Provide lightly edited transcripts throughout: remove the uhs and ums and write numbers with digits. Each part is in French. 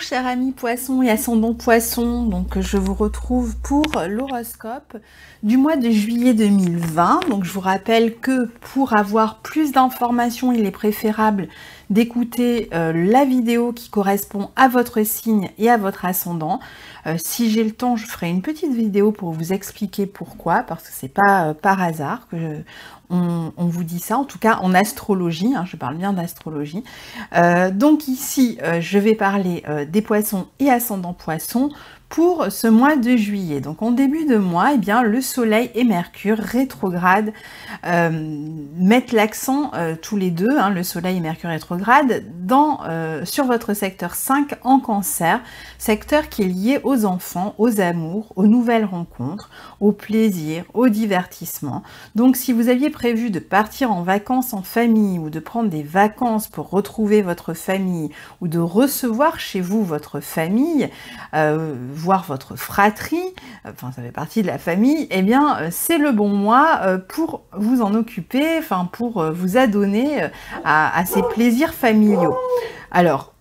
Bonjour chers amis poissons et ascendant poissons, donc je vous retrouve pour l'horoscope du mois de juillet 2020. Donc je vous rappelle que pour avoir plus d'informations, il est préférable d'écouter la vidéo qui correspond à votre signe et à votre ascendant. Si j'ai le temps, je ferai une petite vidéo pour vous expliquer pourquoi, parce que c'est pas par hasard que on vous dit ça, en tout cas en astrologie, hein, je parle bien d'astrologie. Donc ici, je vais parler des poissons et ascendants poissons pour ce mois de juillet. Donc en début de mois, eh bien, le Soleil et Mercure rétrograde mettent l'accent tous les deux, hein, le Soleil et Mercure rétrograde, sur votre secteur 5 en Cancer, secteur qui est lié aux enfants, aux amours, aux nouvelles rencontres, au plaisir, au divertissement. Donc si vous aviez prévu de partir en vacances en famille ou de prendre des vacances pour retrouver votre famille ou de recevoir chez vous votre famille, voir votre fratrie, enfin ça fait partie de la famille, eh bien c'est le bon mois pour vous en occuper, enfin pour vous adonner à ces plaisirs familiaux. Alors,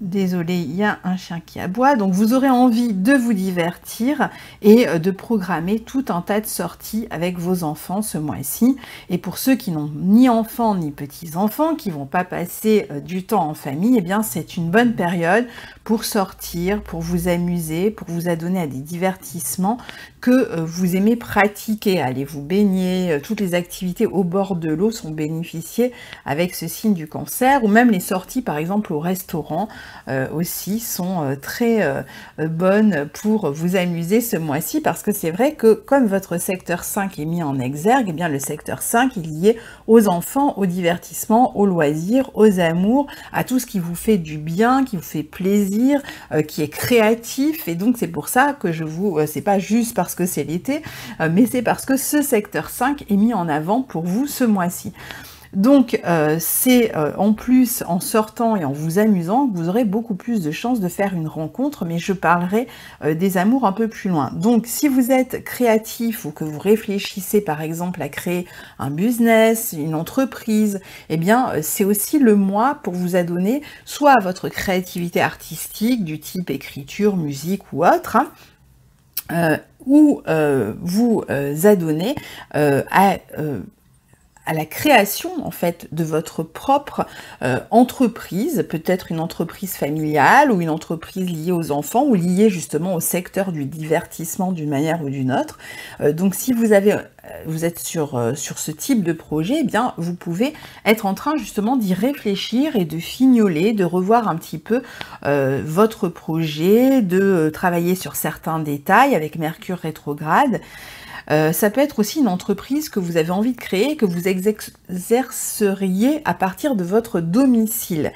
désolé, il y a un chien qui aboie, donc vous aurez envie de vous divertir et de programmer tout un tas de sorties avec vos enfants ce mois-ci. Et pour ceux qui n'ont ni enfants ni petits-enfants, qui vont pas passer du temps en famille, eh bien c'est une bonne période pour sortir, pour vous amuser, pour vous adonner à des divertissements que vous aimez pratiquer. Allez vous baigner, toutes les activités au bord de l'eau sont bénéficiées avec ce signe du Cancer, ou même les sorties par exemple au restaurant aussi sont très bonnes pour vous amuser ce mois-ci, parce que c'est vrai que comme votre secteur 5 est mis en exergue, eh bien le secteur 5 est lié aux enfants, au divertissement, aux loisirs, aux amours, à tout ce qui vous fait du bien, qui vous fait plaisir, qui est créatif. Et donc c'est pour ça que je vous, c'est pas juste parce que c'est l'été, mais c'est parce que ce secteur 5 est mis en avant pour vous ce mois-ci. Donc c'est en plus en sortant et en vous amusant que vous aurez beaucoup plus de chances de faire une rencontre, mais je parlerai des amours un peu plus loin. Donc si vous êtes créatif ou que vous réfléchissez par exemple à créer un business, une entreprise, eh bien c'est aussi le mois pour vous adonner soit à votre créativité artistique du type écriture, musique ou autre, hein, ou vous adonner à la création en fait de votre propre entreprise, peut-être une entreprise familiale ou une entreprise liée aux enfants ou liée justement au secteur du divertissement d'une manière ou d'une autre. Donc si vous êtes sur ce type de projet, eh bien vous pouvez être en train justement d'y réfléchir et de fignoler, de revoir un petit peu votre projet, de travailler sur certains détails avec Mercure rétrograde. Ça peut être aussi une entreprise que vous avez envie de créer, que vous exerceriez à partir de votre domicile,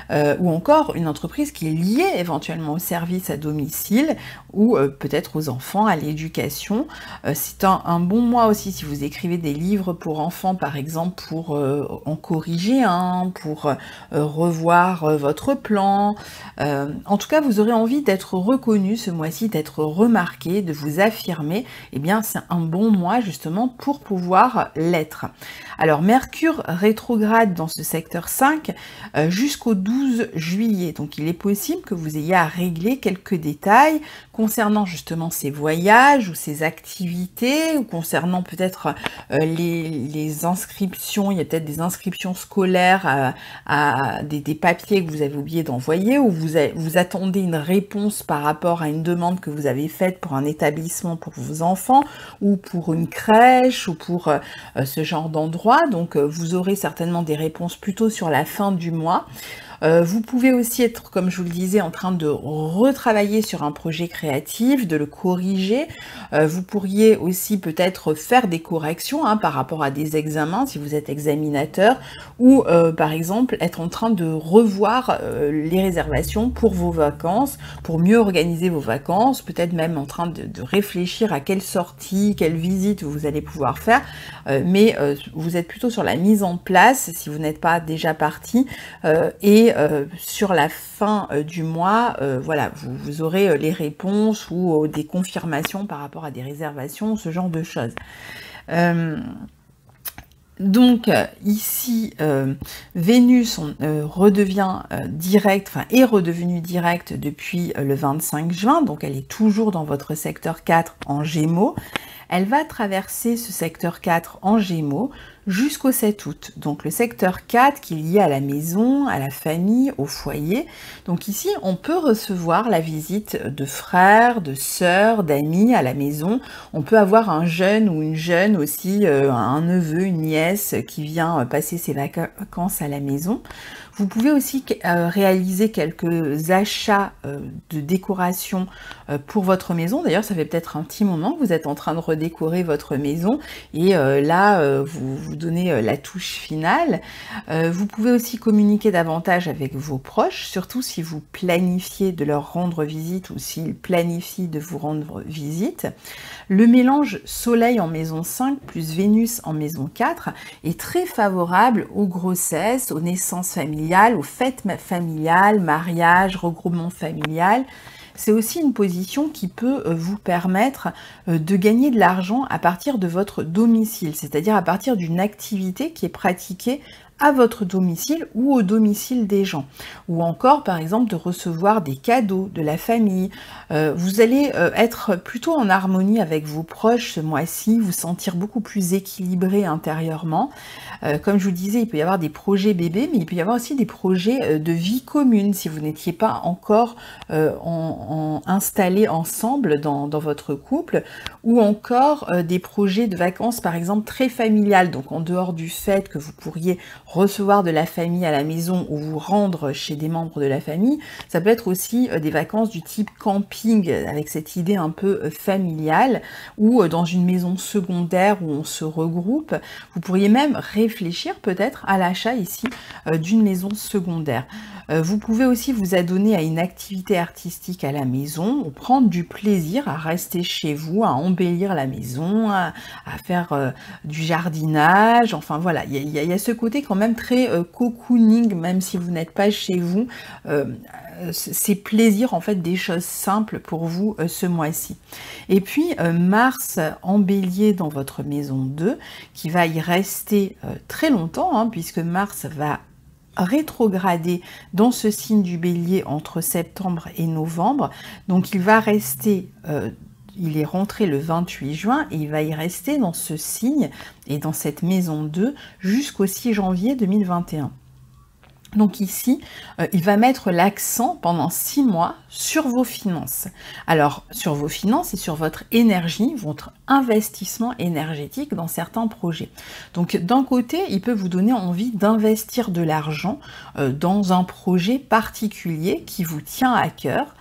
ou encore une entreprise qui est liée éventuellement au service à domicile, ou peut-être aux enfants, à l'éducation. C'est un bon mois aussi si vous écrivez des livres pour enfants, par exemple, pour en corriger un, pour revoir votre plan. En tout cas, vous aurez envie d'être reconnu ce mois-ci, d'être remarqué, de vous affirmer. Eh bien, c'est un bon mois justement pour pouvoir l'être. Alors Mercure rétrograde dans ce secteur 5 jusqu'au 12 juillet, donc il est possible que vous ayez à régler quelques détails concernant justement ces voyages ou ces activités, ou concernant peut-être les inscriptions. Il y a peut-être des inscriptions scolaires à des papiers que vous avez oublié d'envoyer, ou vous attendez une réponse par rapport à une demande que vous avez faite pour un établissement pour vos enfants, ou pour une crèche, ou pour ce genre d'endroit. Donc vous aurez certainement des réponses plutôt sur la fin du mois. Vous pouvez aussi être, comme je vous le disais, en train de retravailler sur un projet créatif, de le corriger. Vous pourriez aussi peut-être faire des corrections par rapport à des examens, si vous êtes examinateur, ou par exemple être en train de revoir les réservations pour vos vacances, pour mieux organiser vos vacances, peut-être même en train de réfléchir à quelle sortie, quelle visite vous allez pouvoir faire, mais vous êtes plutôt sur la mise en place, si vous n'êtes pas déjà parti, et sur la fin du mois, voilà, vous aurez les réponses ou des confirmations par rapport à des réservations, ce genre de choses. Donc ici, Vénus redevient directe, enfin est redevenue directe depuis le 25 juin, donc elle est toujours dans votre secteur 4 en Gémeaux. Elle va traverser ce secteur 4 en Gémeaux jusqu'au 7 août. Donc le secteur 4 qui est lié à la maison, à la famille, au foyer. Donc ici, on peut recevoir la visite de frères, de sœurs, d'amis à la maison. On peut avoir un jeune ou une jeune aussi, un neveu, une nièce qui vient passer ses vacances à la maison. Vous pouvez aussi réaliser quelques achats de décoration pour votre maison. D'ailleurs, ça fait peut-être un petit moment que vous êtes en train de redécorer votre maison et là, vous donnez la touche finale. Vous pouvez aussi communiquer davantage avec vos proches, surtout si vous planifiez de leur rendre visite ou s'ils planifient de vous rendre visite. Le mélange Soleil en maison 5 plus Vénus en maison 4 est très favorable aux grossesses, aux naissances familiales, aux fêtes familiales, mariage, regroupement familial. C'est aussi une position qui peut vous permettre de gagner de l'argent à partir de votre domicile, c'est-à-dire à partir d'une activité qui est pratiquée à votre domicile ou au domicile des gens, ou encore par exemple de recevoir des cadeaux de la famille. Vous allez être plutôt en harmonie avec vos proches ce mois-ci, vous sentir beaucoup plus équilibré intérieurement. Comme je vous disais, il peut y avoir des projets bébés, mais il peut y avoir aussi des projets de vie commune si vous n'étiez pas encore installés ensemble dans votre couple, ou encore des projets de vacances par exemple très familiales, donc en dehors du fait que vous pourriez recevoir de la famille à la maison ou vous rendre chez des membres de la famille, ça peut être aussi des vacances du type camping avec cette idée un peu familiale, ou dans une maison secondaire où on se regroupe. Vous pourriez même réfléchir peut-être à l'achat ici d'une maison secondaire. Vous pouvez aussi vous adonner à une activité artistique à la maison, ou prendre du plaisir à rester chez vous, à embellir la maison, à faire du jardinage, enfin voilà, il y a ce côté quand même très cocooning, même si vous n'êtes pas chez vous, c'est plaisir en fait, des choses simples pour vous ce mois-ci. Et puis Mars en Bélier dans votre maison 2, qui va y rester très longtemps, hein, puisque Mars va rétrogradé dans ce signe du Bélier entre septembre et novembre, donc il va rester, il est rentré le 28 juin et il va y rester dans ce signe et dans cette maison 2 jusqu'au 6 janvier 2021. Donc ici, il va mettre l'accent pendant 6 mois sur vos finances. Alors, sur vos finances et sur votre énergie, votre investissement énergétique dans certains projets. Donc d'un côté, il peut vous donner envie d'investir de l'argent dans un projet particulier qui vous tient à cœur.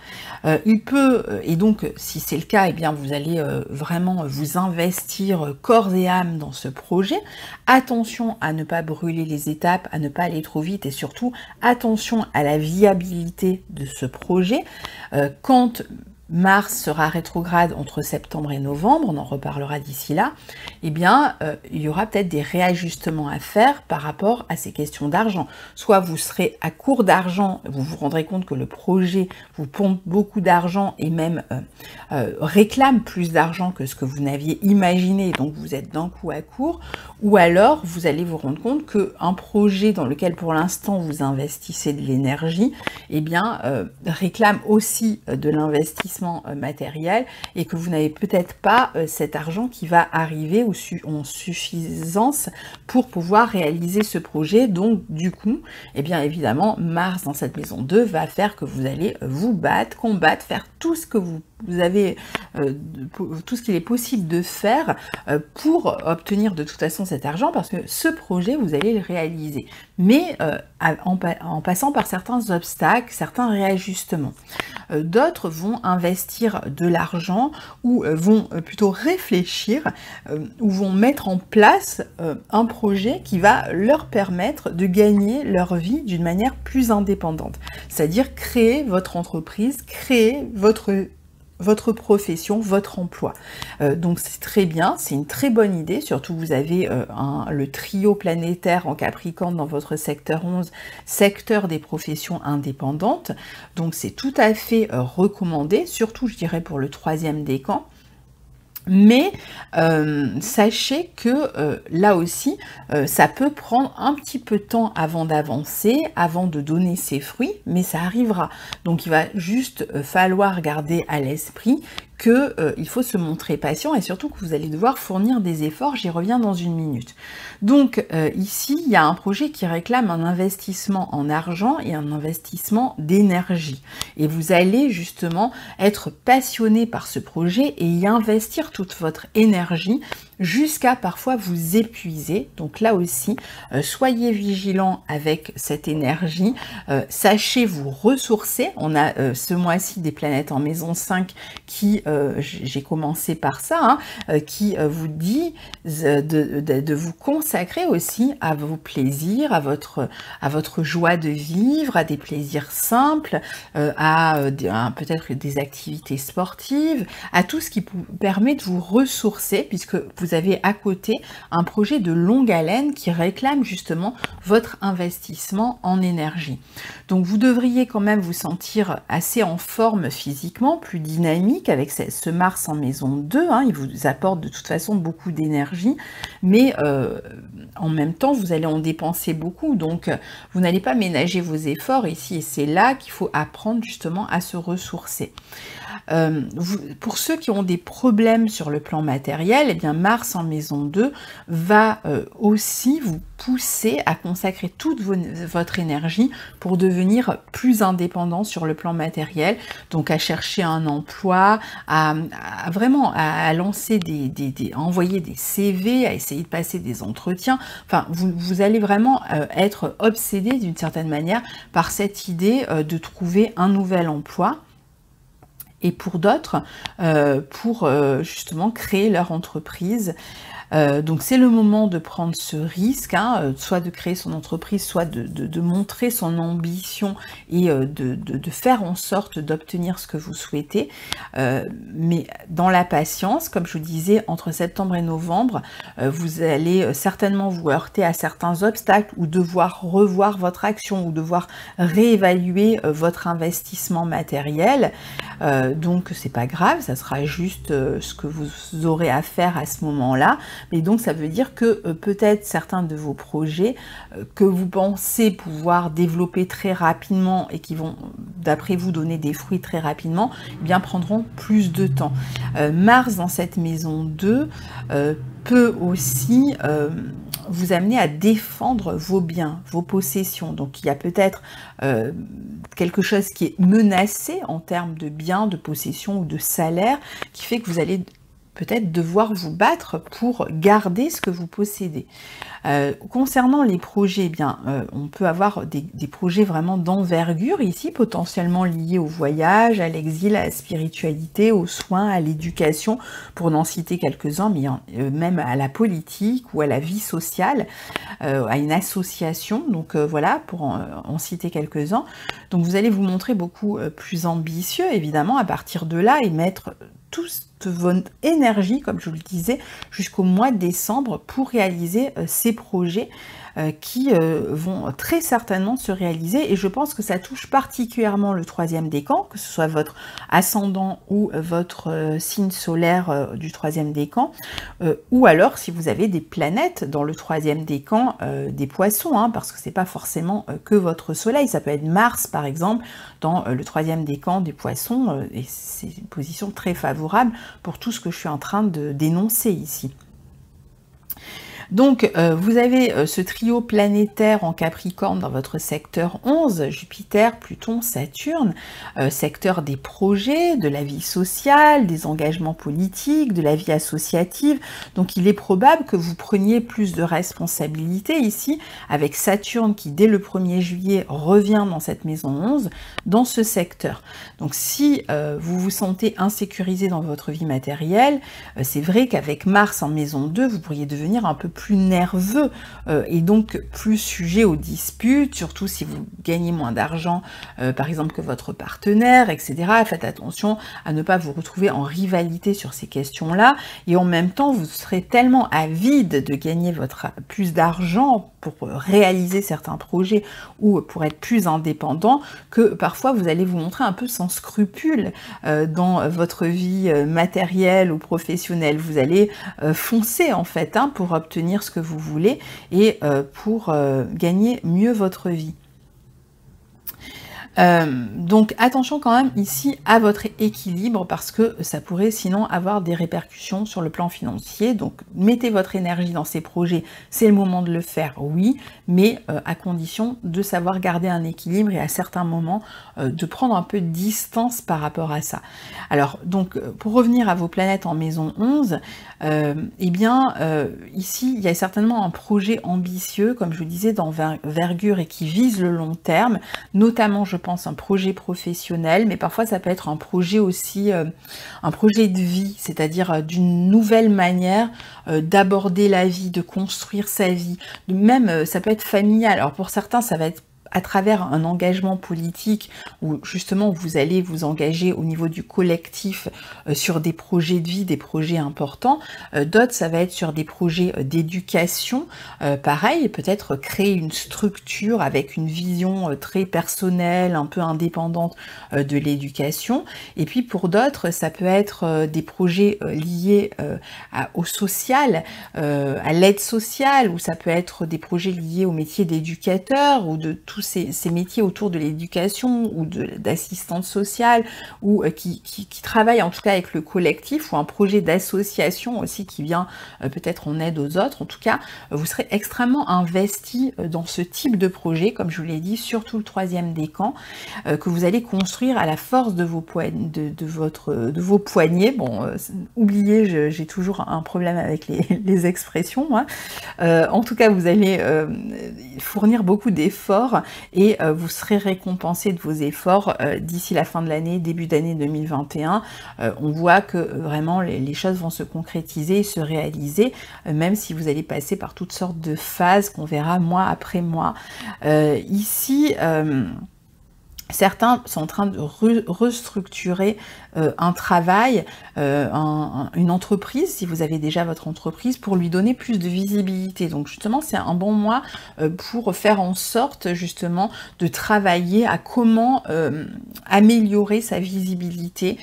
Il peut, et donc si c'est le cas, eh bien vous allez vraiment vous investir corps et âme dans ce projet. Attention à ne pas brûler les étapes, à ne pas aller trop vite et surtout attention à la viabilité de ce projet. Quand Mars sera rétrograde entre septembre et novembre, on en reparlera d'ici là, eh bien, il y aura peut-être des réajustements à faire par rapport à ces questions d'argent. Soit vous serez à court d'argent, vous vous rendrez compte que le projet vous pompe beaucoup d'argent et même réclame plus d'argent que ce que vous n'aviez imaginé, donc vous êtes d'un coup à court, ou alors vous allez vous rendre compte qu'un projet dans lequel pour l'instant vous investissez de l'énergie, eh bien, réclame aussi de l'investissement matériel et que vous n'avez peut-être pas cet argent qui va arriver en suffisance pour pouvoir réaliser ce projet. Donc du coup, eh bien évidemment, Mars dans cette maison 2 va faire que vous allez vous battre, combattre, faire tout ce que vous avez, tout ce qu'il est possible de faire pour obtenir de toute façon cet argent, parce que ce projet, vous allez le réaliser, mais en passant par certains obstacles, certains réajustements. D'autres vont investir de l'argent ou vont plutôt réfléchir ou vont mettre en place un projet qui va leur permettre de gagner leur vie d'une manière plus indépendante. C'est-à-dire créer votre entreprise, créer votre profession, votre emploi. Donc c'est très bien, c'est une très bonne idée, surtout vous avez le trio planétaire en Capricorne dans votre secteur 11, secteur des professions indépendantes, donc c'est tout à fait recommandé, surtout je dirais pour le 3e décan. Mais sachez que là aussi, ça peut prendre un petit peu de temps avant d'avancer, avant de donner ses fruits, mais ça arrivera. Donc il va juste falloir garder à l'esprit qu'il faut se montrer patient et surtout que vous allez devoir fournir des efforts, j'y reviens dans une minute. Donc ici, il y a un projet qui réclame un investissement en argent et un investissement d'énergie. Et vous allez justement être passionné par ce projet et y investir toute votre énergie jusqu'à parfois vous épuiser. Donc là aussi, soyez vigilants avec cette énergie, sachez vous ressourcer. On a ce mois-ci des planètes en maison 5 qui, j'ai commencé par ça, hein, qui vous dit de vous consacrer aussi à vos plaisirs, à votre joie de vivre, à des plaisirs simples, à peut-être des activités sportives, à tout ce qui vous permet de vous ressourcer, puisque vous avez à côté un projet de longue haleine qui réclame justement votre investissement en énergie. Donc vous devriez quand même vous sentir assez en forme physiquement, plus dynamique avec ce Mars en maison 2, hein, il vous apporte de toute façon beaucoup d'énergie, mais en même temps vous allez en dépenser beaucoup, donc vous n'allez pas ménager vos efforts ici, et c'est là qu'il faut apprendre justement à se ressourcer. Pour ceux qui ont des problèmes sur le plan matériel, eh bien Mars en maison 2 va aussi vous pousser à consacrer toute votre énergie pour devenir plus indépendant sur le plan matériel, donc à chercher un emploi, à vraiment à lancer à envoyer des CV, à essayer de passer des entretiens. Enfin, vous allez vraiment être obsédé d'une certaine manière par cette idée de trouver un nouvel emploi. Et pour d'autres, pour justement créer leur entreprise. Donc c'est le moment de prendre ce risque, hein, soit de créer son entreprise, soit de montrer son ambition et de faire en sorte d'obtenir ce que vous souhaitez. Mais dans la patience, comme je vous disais, entre septembre et novembre, vous allez certainement vous heurter à certains obstacles ou devoir revoir votre action ou devoir réévaluer votre investissement matériel. Donc c'est pas grave, ça sera juste ce que vous aurez à faire à ce moment-là. Et donc ça veut dire que peut-être certains de vos projets que vous pensez pouvoir développer très rapidement et qui vont d'après vous donner des fruits très rapidement, eh bien prendront plus de temps. Mars dans cette maison 2 peut aussi vous amener à défendre vos biens, vos possessions. Donc il y a peut-être quelque chose qui est menacé en termes de biens, de possessions ou de salaire, qui fait que vous allez peut-être devoir vous battre pour garder ce que vous possédez. Concernant les projets, eh bien, on peut avoir des projets vraiment d'envergure ici, potentiellement liés au voyage, à l'exil, à la spiritualité, aux soins, à l'éducation, pour n'en citer quelques-uns, mais même à la politique ou à la vie sociale, à une association, donc voilà, pour en citer quelques-uns. Donc vous allez vous montrer beaucoup plus ambitieux, évidemment, à partir de là, et mettre toute votre énergie, comme je vous le disais, jusqu'au mois de décembre pour réaliser ces projets qui vont très certainement se réaliser, et je pense que ça touche particulièrement le troisième décan, que ce soit votre ascendant ou votre signe solaire du troisième décan, ou alors si vous avez des planètes dans le troisième décan des poissons, hein, parce que c'est pas forcément que votre soleil, ça peut être Mars par exemple dans le troisième décan des poissons, et c'est une position très favorable pour tout ce que je suis en train de dénoncer ici. Donc, vous avez ce trio planétaire en Capricorne dans votre secteur 11, Jupiter, Pluton, Saturne, secteur des projets, de la vie sociale, des engagements politiques, de la vie associative. Donc, il est probable que vous preniez plus de responsabilités ici, avec Saturne qui, dès le 1er juillet, revient dans cette maison 11, dans ce secteur. Donc, si vous vous sentez insécurisé dans votre vie matérielle, c'est vrai qu'avec Mars en maison 2, vous pourriez devenir un peu plus plus nerveux et donc plus sujet aux disputes, surtout si vous gagnez moins d'argent, par exemple, que votre partenaire, etc. Faites attention à ne pas vous retrouver en rivalité sur ces questions-là, et en même temps, vous serez tellement avide de gagner plus d'argent pour réaliser certains projets ou pour être plus indépendant, que parfois vous allez vous montrer un peu sans scrupule dans votre vie matérielle ou professionnelle. Vous allez foncer en fait pour obtenir ce que vous voulez et pour gagner mieux votre vie. Donc attention quand même ici à votre équilibre, parce que ça pourrait sinon avoir des répercussions sur le plan financier. Donc mettez votre énergie dans ces projets, c'est le moment de le faire, oui, mais à condition de savoir garder un équilibre et à certains moments de prendre un peu de distance par rapport à ça. Alors donc pour revenir à vos planètes en maison 11, ici il y a certainement un projet ambitieux, comme je vous disais, d'envergure et qui vise le long terme, notamment je pense un projet professionnel, mais parfois ça peut être un projet aussi, un projet de vie, c'est-à-dire d'une nouvelle manière d'aborder la vie, de construire sa vie, même ça peut être familial. Alors pour certains ça va être à travers un engagement politique où justement vous allez vous engager au niveau du collectif sur des projets de vie, des projets importants. D'autres, ça va être sur des projets d'éducation. Pareil, peut-être créer une structure avec une vision très personnelle, un peu indépendante de l'éducation. Et puis pour d'autres, ça peut être des projets liés au social, à l'aide sociale, ou ça peut être des projets liés au métier d'éducateur ou de tous ces métiers autour de l'éducation ou d'assistante sociale, ou qui travaillent en tout cas avec le collectif, ou un projet d'association aussi qui vient peut-être en aide aux autres. En tout cas, vous serez extrêmement investi dans ce type de projet, comme je vous l'ai dit, surtout le 3e décan, que vous allez construire à la force de vos poignets. Bon, oubliez, j'ai toujours un problème avec les expressions, moi. En tout cas, vous allez fournir beaucoup d'efforts et vous serez récompensé de vos efforts d'ici la fin de l'année, début d'année 2021. On voit que vraiment les choses vont se concrétiser et se réaliser, même si vous allez passer par toutes sortes de phases qu'on verra mois après mois. Ici, certains sont en train de restructurer un travail, une entreprise, si vous avez déjà votre entreprise, pour lui donner plus de visibilité. Donc justement, c'est un bon mois pour faire en sorte justement de travailler à comment améliorer sa visibilité,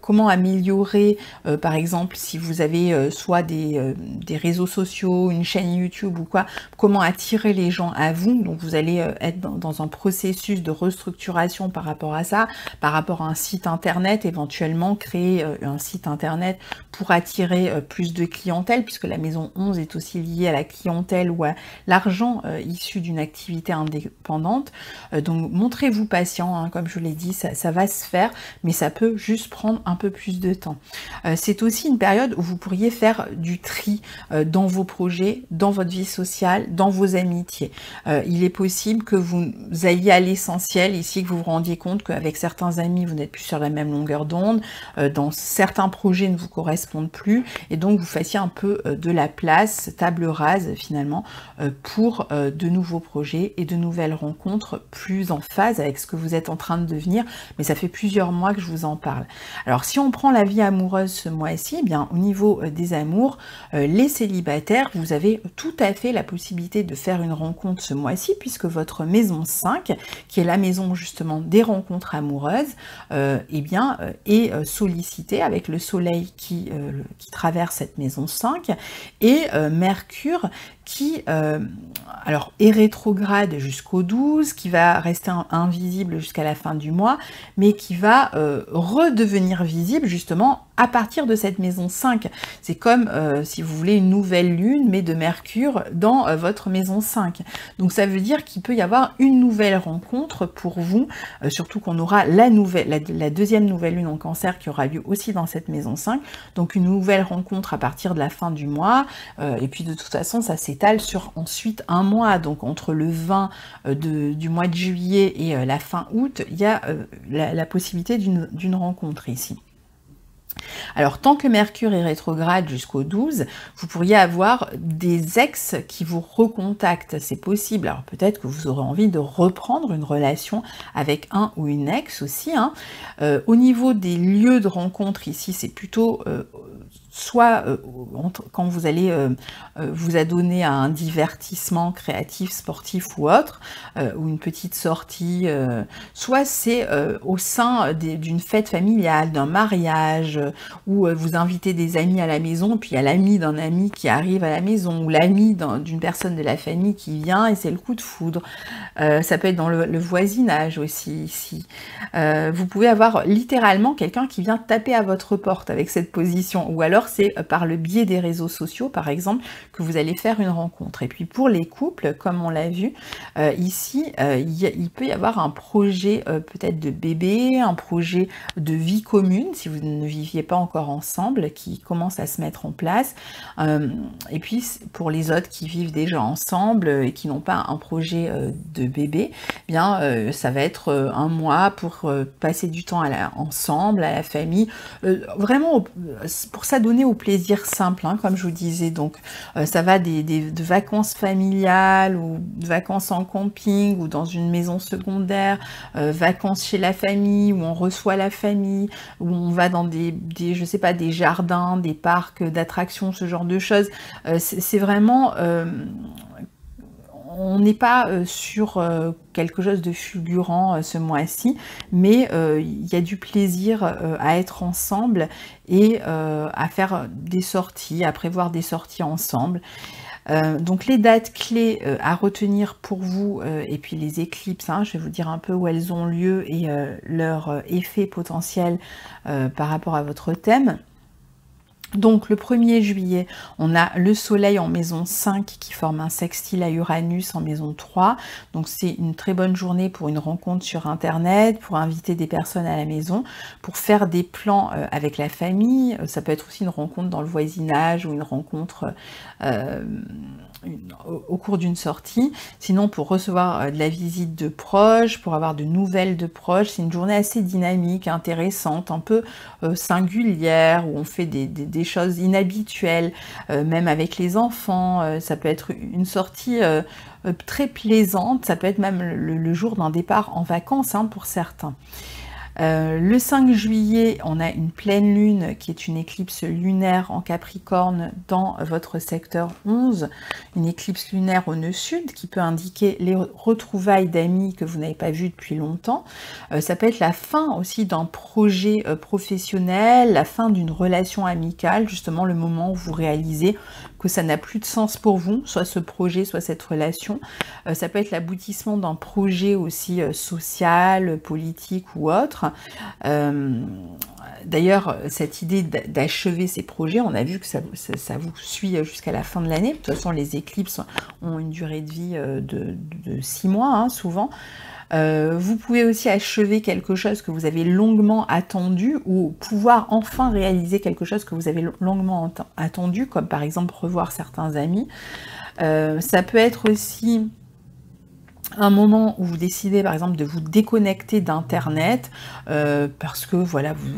comment améliorer, par exemple, si vous avez soit des réseaux sociaux, une chaîne YouTube ou quoi, comment attirer les gens à vous. Donc vous allez être dans un processus de restructuration par rapport à ça, par rapport à un site internet, éventuellement créer un site internet pour attirer plus de clientèle, puisque la maison 11 est aussi liée à la clientèle ou à l'argent issu d'une activité indépendante. Donc montrez-vous patient, hein, comme je vous l'ai dit, ça va se faire, mais ça peut juste prendre un peu plus de temps. C'est aussi une période où vous pourriez faire du tri dans vos projets, dans votre vie sociale, dans vos amitiés. Il est possible que vous alliez à l'essentiel ici, que vous vous rendiez compte qu'avec certains amis, vous n'êtes plus sur la même longueur d'onde, dans certains projets ne vous correspondent plus, et donc vous fassiez un peu de la place, table rase finalement, pour de nouveaux projets et de nouvelles rencontres plus en phase avec ce que vous êtes en train de devenir, mais ça fait plusieurs mois que je vous en parle. Alors si on prend la vie amoureuse ce mois-ci, eh bien au niveau des amours, les célibataires, vous avez tout à fait la possibilité de faire une rencontre ce mois-ci, puisque votre maison 5, qui est la maison justement des rencontres amoureuses, eh bien, est sollicitée avec le soleil qui traverse cette maison 5 et Mercure qui alors est rétrograde jusqu'au 12, qui va rester invisible jusqu'à la fin du mois, mais qui va redevenir visible justement à partir de cette maison 5. C'est comme si vous voulez une nouvelle lune, mais de Mercure dans votre maison 5. Donc ça veut dire qu'il peut y avoir une nouvelle rencontre pour vous, surtout qu'on aura la deuxième nouvelle lune en Cancer qui aura lieu aussi dans cette maison 5. Donc une nouvelle rencontre à partir de la fin du mois, et puis de toute façon ça s'étale sur ensuite un mois, donc entre le 20 du mois de juillet et la fin août, il y a la possibilité d'une rencontre ici. Alors, tant que Mercure est rétrograde jusqu'au 12, vous pourriez avoir des ex qui vous recontactent, c'est possible. Alors, peut-être que vous aurez envie de reprendre une relation avec un ou une ex aussi, hein. Au niveau des lieux de rencontre, ici, c'est plutôt... soit quand vous allez vous adonner à un divertissement créatif, sportif ou autre, ou une petite sortie, soit c'est au sein d'une fête familiale, d'un mariage, où vous invitez des amis à la maison, puis il y a l'ami d'un ami qui arrive à la maison, ou l'ami d'une personne de la famille qui vient et c'est le coup de foudre. Ça peut être dans le voisinage aussi ici. Vous pouvez avoir littéralement quelqu'un qui vient taper à votre porte avec cette position, ou alors c'est par le biais des réseaux sociaux, par exemple, que vous allez faire une rencontre. Et puis pour les couples, comme on l'a vu, ici, il peut y avoir un projet peut-être de bébé, un projet de vie commune, si vous ne viviez pas encore ensemble, qui commence à se mettre en place. Et puis pour les autres qui vivent déjà ensemble et qui n'ont pas un projet de bébé, eh bien ça va être un mois pour passer du temps ensemble, à la famille, vraiment pour s'adonner au plaisir simple, hein, comme je vous disais. Donc ça va de vacances familiales ou de vacances en camping ou dans une maison secondaire, vacances chez la famille où on reçoit la famille, où on va dans je sais pas, des jardins, des parcs d'attractions, ce genre de choses. C'est vraiment... on n'est pas sur quelque chose de fulgurant ce mois-ci, mais il y a du plaisir à être ensemble et à faire des sorties, à prévoir des sorties ensemble. Donc les dates clés à retenir pour vous, et puis les éclipses, hein, je vais vous dire un peu où elles ont lieu et leur effet potentiel par rapport à votre thème. Donc le 1er juillet, on a le soleil en maison 5 qui forme un sextile à Uranus en maison 3. Donc c'est une très bonne journée pour une rencontre sur internet, pour inviter des personnes à la maison, pour faire des plans avec la famille. Ça peut être aussi une rencontre dans le voisinage ou une rencontre au cours d'une sortie. Sinon, pour recevoir de la visite de proches, pour avoir de nouvelles de proches, c'est une journée assez dynamique, intéressante, un peu singulière, où on fait des choses inhabituelles, même avec les enfants. Ça peut être une sortie très plaisante, ça peut être même le jour d'un départ en vacances, hein, pour certains. Le 5 juillet, on a une pleine lune qui est une éclipse lunaire en Capricorne dans votre secteur 11, une éclipse lunaire au nœud sud qui peut indiquer les retrouvailles d'amis que vous n'avez pas vus depuis longtemps. Ça peut être la fin aussi d'un projet professionnel, la fin d'une relation amicale, justement le moment où vous réalisez que ça n'a plus de sens pour vous, soit ce projet, soit cette relation. Ça peut être l'aboutissement d'un projet aussi social, politique ou autre. D'ailleurs, cette idée d'achever ces projets, on a vu que ça vous suit jusqu'à la fin de l'année. De toute façon, les éclipses ont une durée de vie de 6 mois, hein, souvent. Vous pouvez aussi achever quelque chose que vous avez longuement attendu ou pouvoir enfin réaliser quelque chose que vous avez longuement attendu, comme par exemple revoir certains amis. Ça peut être aussi un moment où vous décidez par exemple de vous déconnecter d'internet parce que voilà, vous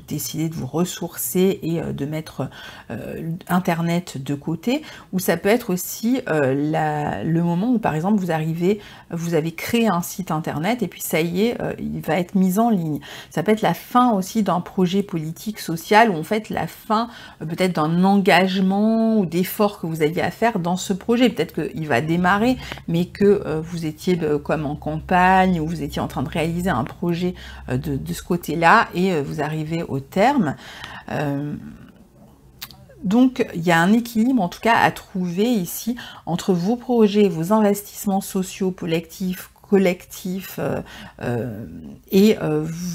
décidez de vous ressourcer et de mettre internet de côté, ou ça peut être aussi le moment où par exemple vous avez créé un site internet et puis ça y est, il va être mis en ligne. Ça peut être la fin aussi d'un projet politique, social, ou en fait la fin peut-être d'un engagement ou d'effort que vous aviez à faire dans ce projet. Peut-être qu'il va démarrer, mais que vous étiez comme en campagne, ou vous étiez en train de réaliser un projet de ce côté-là, et vous arrivez au terme. Donc il y a un équilibre en tout cas à trouver ici entre vos projets, vos investissements sociaux, collectifs, et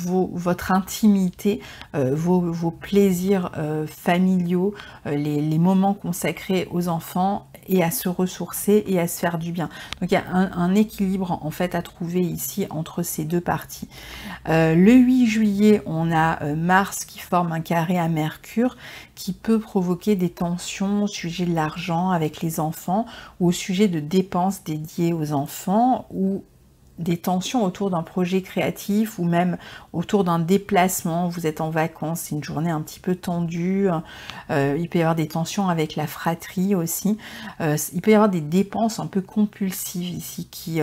votre intimité, vos plaisirs familiaux, les moments consacrés aux enfants et à se ressourcer et à se faire du bien. Donc il y a un équilibre en fait à trouver ici entre ces deux parties. Le 8 juillet, on a Mars qui forme un carré à Mercure qui peut provoquer des tensions au sujet de l'argent avec les enfants ou au sujet de dépenses dédiées aux enfants, ou des tensions autour d'un projet créatif ou même autour d'un déplacement, vous êtes en vacances, c'est une journée un petit peu tendue, il peut y avoir des tensions avec la fratrie aussi, il peut y avoir des dépenses un peu compulsives ici qui,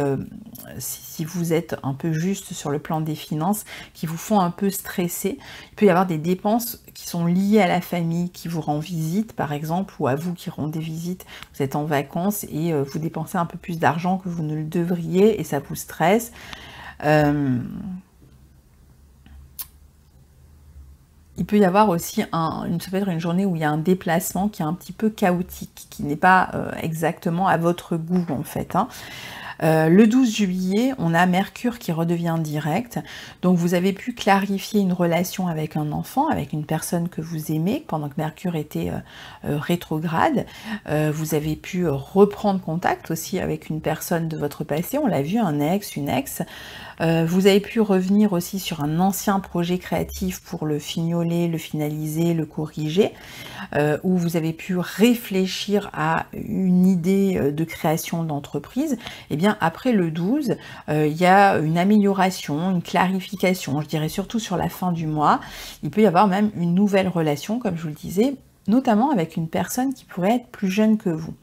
si vous êtes un peu juste sur le plan des finances, qui vous font un peu stresser. Il peut y avoir des dépenses qui sont liées à la famille, qui vous rend visite par exemple, ou à vous qui rendez visite, vous êtes en vacances et vous dépensez un peu plus d'argent que vous ne le devriez et ça vous stresse. Il peut y avoir aussi ça peut être une journée où il y a un déplacement qui est un petit peu chaotique, qui n'est pas exactement à votre goût en fait, hein. Le 12 juillet, on a Mercure qui redevient direct. Donc vous avez pu clarifier une relation avec un enfant, avec une personne que vous aimez, pendant que Mercure était rétrograde. Vous avez pu reprendre contact aussi avec une personne de votre passé, on l'a vu, un ex, une ex. Vous avez pu revenir aussi sur un ancien projet créatif pour le fignoler, le finaliser, le corriger, où vous avez pu réfléchir à une idée de création d'entreprise. Et bien après le 12, il y a une amélioration, une clarification, je dirais surtout sur la fin du mois. Il peut y avoir même une nouvelle relation, comme je vous le disais, notamment avec une personne qui pourrait être plus jeune que vous.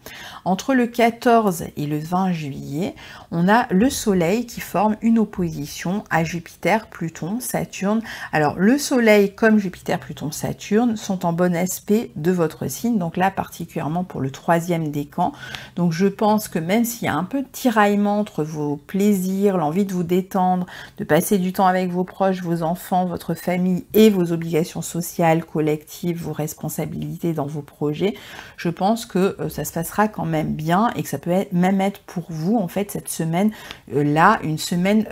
Entre le 14 et le 20 juillet, on a le Soleil qui forme une opposition à Jupiter, Pluton, Saturne. Alors le Soleil comme Jupiter, Pluton, Saturne sont en bon aspect de votre signe, donc là particulièrement pour le 3e décan. Donc je pense que même s'il y a un peu de tiraillement entre vos plaisirs, l'envie de vous détendre, de passer du temps avec vos proches, vos enfants, votre famille et vos obligations sociales, collectives, vos responsabilités dans vos projets, je pense que ça se passera quand même bien et que ça peut même être pour vous en fait cette semaine là une semaine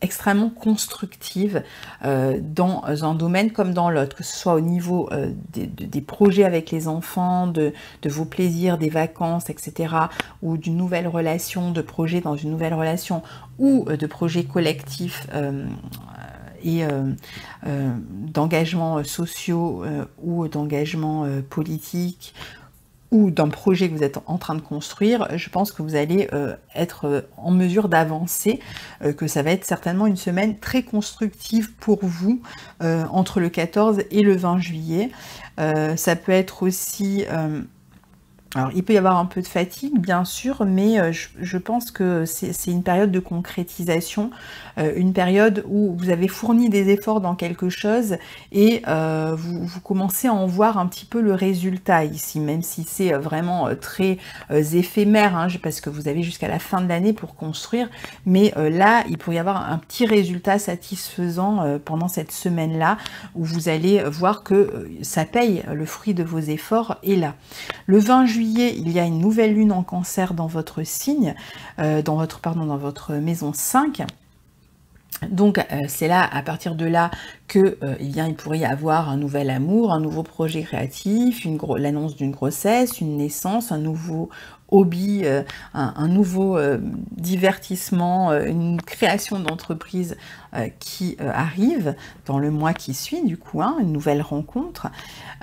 extrêmement constructive dans un domaine comme dans l'autre, que ce soit au niveau des projets avec les enfants, de vos plaisirs, des vacances, etc., ou d'une nouvelle relation, de projets dans une nouvelle relation, ou de projets collectifs et d'engagements sociaux ou d'engagements politiques ou d'un projet que vous êtes en train de construire, je pense que vous allez être en mesure d'avancer, que ça va être certainement une semaine très constructive pour vous entre le 14 et le 20 juillet. Ça peut être aussi... alors, il peut y avoir un peu de fatigue, bien sûr, mais je pense que c'est une période de concrétisation, une période où vous avez fourni des efforts dans quelque chose et vous commencez à en voir un petit peu le résultat ici, même si c'est vraiment très éphémère, hein, parce que vous avez jusqu'à la fin de l'année pour construire, mais là, il pourrait y avoir un petit résultat satisfaisant pendant cette semaine-là, où vous allez voir que ça paye, le fruit de vos efforts est là. Le 20 juillet, il y a une nouvelle lune en Cancer dans votre signe, dans votre maison 5. Donc c'est là, à partir de là, que il pourrait y avoir un nouvel amour, un nouveau projet créatif, l'annonce d'une grossesse, une naissance, un nouveau hobby, un nouveau divertissement, une création d'entreprise qui arrive dans le mois qui suit, du coup, hein, une nouvelle rencontre.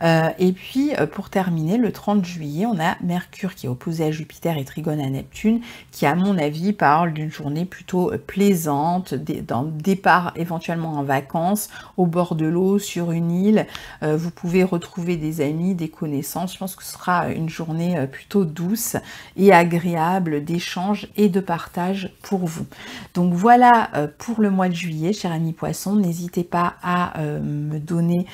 Et puis, pour terminer, le 30 juillet, on a Mercure qui est opposé à Jupiter et trigone à Neptune, qui, à mon avis, parle d'une journée plutôt plaisante, d'un départ éventuellement en vacances, au bord de l'eau, sur une île. Vous pouvez retrouver des amis, des connaissances. Je pense que ce sera une journée plutôt douce et agréable d'échange et de partage pour vous. Donc voilà pour le mois de juillet, chers amis poissons. N'hésitez pas à me donner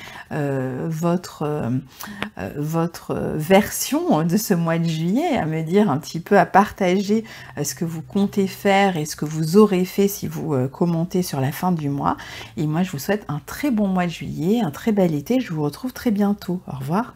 votre version de ce mois de juillet, à me dire un petit peu, à partager ce que vous comptez faire et ce que vous aurez fait si vous commentez sur la fin du mois. Et moi, je vous souhaite un très bon mois de juillet, un très bel été. Je vous retrouve très bientôt. Au revoir.